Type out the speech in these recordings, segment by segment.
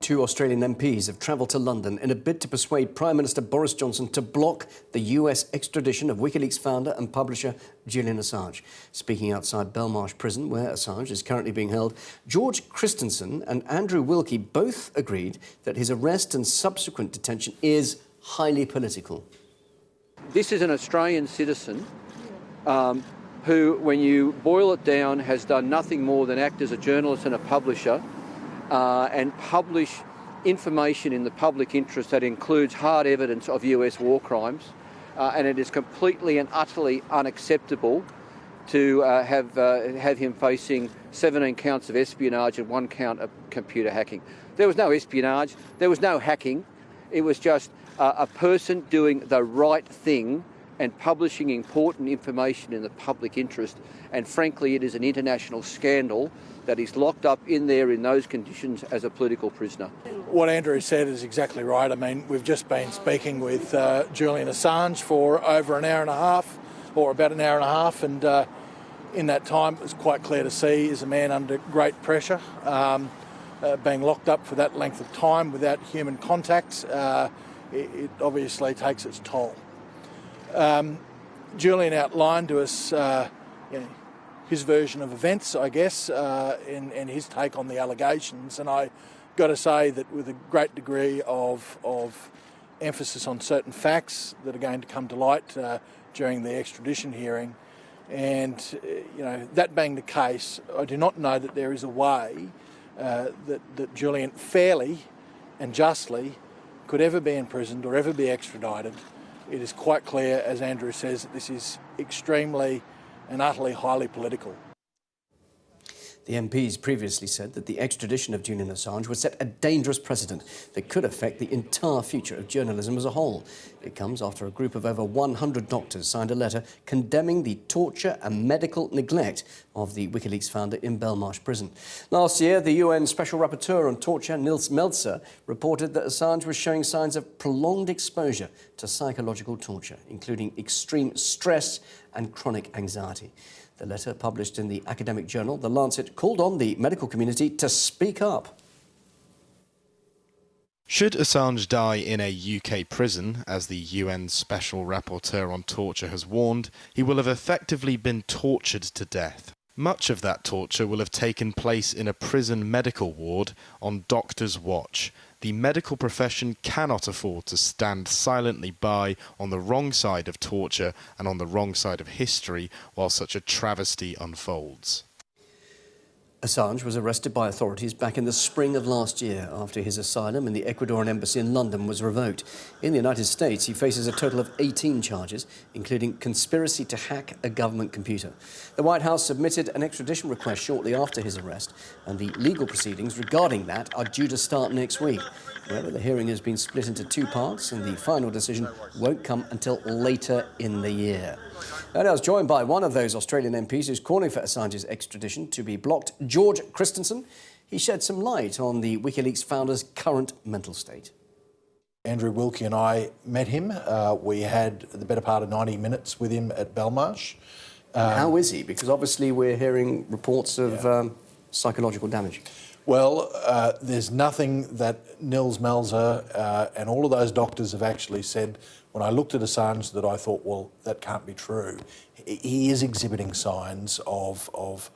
Two Australian MPs have travelled to London in a bid to persuade Prime Minister Boris Johnson to block the US extradition of WikiLeaks founder and publisher Julian Assange. Speaking outside Belmarsh Prison, where Assange is currently being held, George Christensen and Andrew Wilkie both agreed that his arrest and subsequent detention is highly political. This is an Australian citizen who, when you boil it down, has done nothing more than act as a journalist and a publisher and publish information in the public interest that includes hard evidence of US war crimes. And it is completely and utterly unacceptable to have him facing 17 counts of espionage and 1 count of computer hacking. There was no espionage, there was no hacking. It was just a person doing the right thing and publishing important information in the public interest. And frankly, it is an international scandal that he's locked up in there in those conditions as a political prisoner. What Andrew said is exactly right. I mean, we've just been speaking with Julian Assange for over an hour and a half, or about an hour and a half, and in that time it was quite clear to see he's a man under great pressure. Being locked up for that length of time without human contact, it obviously takes its toll. Julian outlined to us his version of events, I guess, and his take on the allegations. And I got to say that with a great degree of emphasis on certain facts that are going to come to light during the extradition hearing. And, that being the case, I do not know that there is a way that Julian fairly and justly could ever be imprisoned or ever be extradited. It is quite clear, as Andrew says, that this is extremely and utterly highly political. The MPs previously said that the extradition of Julian Assange would set a dangerous precedent that could affect the entire future of journalism as a whole. It comes after a group of over 100 doctors signed a letter condemning the torture and medical neglect of the WikiLeaks founder in Belmarsh Prison. Last year, the UN Special Rapporteur on Torture, Nils Melzer, reported that Assange was showing signs of prolonged exposure to psychological torture, including extreme stress and chronic anxiety. The letter, published in the academic journal The Lancet, called on the medical community to speak up. Should Assange die in a UK prison, as the UN Special Rapporteur on Torture has warned, he will have effectively been tortured to death. Much of that torture will have taken place in a prison medical ward on doctor's watch. The medical profession cannot afford to stand silently by on the wrong side of torture and on the wrong side of history while such a travesty unfolds. Assange was arrested by authorities back in the spring of last year after his asylum in the Ecuadorian embassy in London was revoked. In the United States, he faces a total of 18 charges, including conspiracy to hack a government computer. The White House submitted an extradition request shortly after his arrest, and the legal proceedings regarding that are due to start next week. However, the hearing has been split into 2 parts, and the final decision won't come until later in the year. And I was joined by one of those Australian MPs who's calling for Assange's extradition to be blocked, George Christensen. He shed some light on the WikiLeaks founder's current mental state. Andrew Wilkie and I met him. We had the better part of 90 minutes with him at Belmarsh. How is he? Because obviously we're hearing reports of psychological damage. Well, there's nothing that Nils Melzer and all of those doctors have actually said when I looked at Assange that I thought, well, that can't be true. He is exhibiting signs of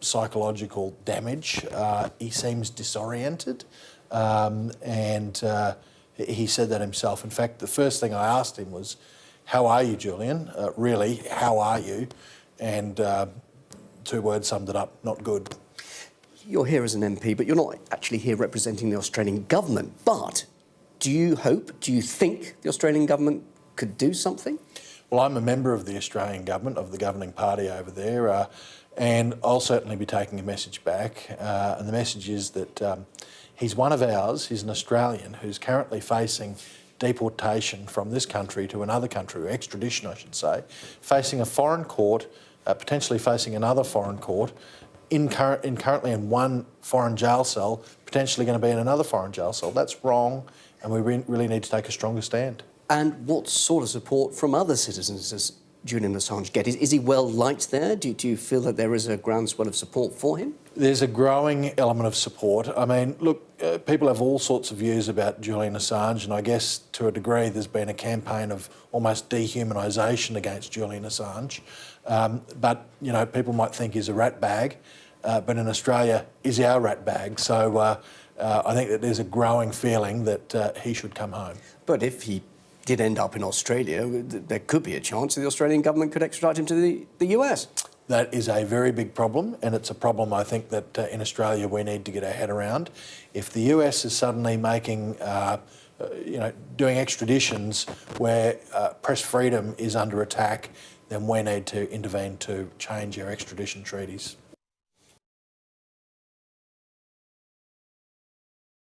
psychological damage. He seems disoriented, and he said that himself. In fact, the first thing I asked him was, how are you, Julian? Really, how are you? And 2 words summed it up, not good. You're here as an MP, but you're not actually here representing the Australian government. But do you think the Australian government could do something? Well, I'm a member of the Australian government, of the governing party over there, and I'll certainly be taking a message back. And the message is that he's one of ours, he's an Australian who's currently facing deportation from this country to another country, or extradition I should say, facing a foreign court, potentially facing another foreign court, currently in one foreign jail cell, potentially going to be in another foreign jail cell. That's wrong, and we really need to take a stronger stand. And what sort of support from other citizens Julian Assange get? Is he well liked there? Do you feel that there is a groundswell of support for him? There's a growing element of support. I mean, look, people have all sorts of views about Julian Assange, and I guess to a degree there's been a campaign of almost dehumanisation against Julian Assange. But, you know, people might think he's a rat bag, but in Australia, he's our rat bag. So I think that there's a growing feeling that he should come home. But if he did end up in Australia, there could be a chance that the Australian government could extradite him to the US. That is a very big problem, and it's a problem I think that in Australia we need to get our head around. If the US is suddenly making, doing extraditions where press freedom is under attack, then we need to intervene to change our extradition treaties.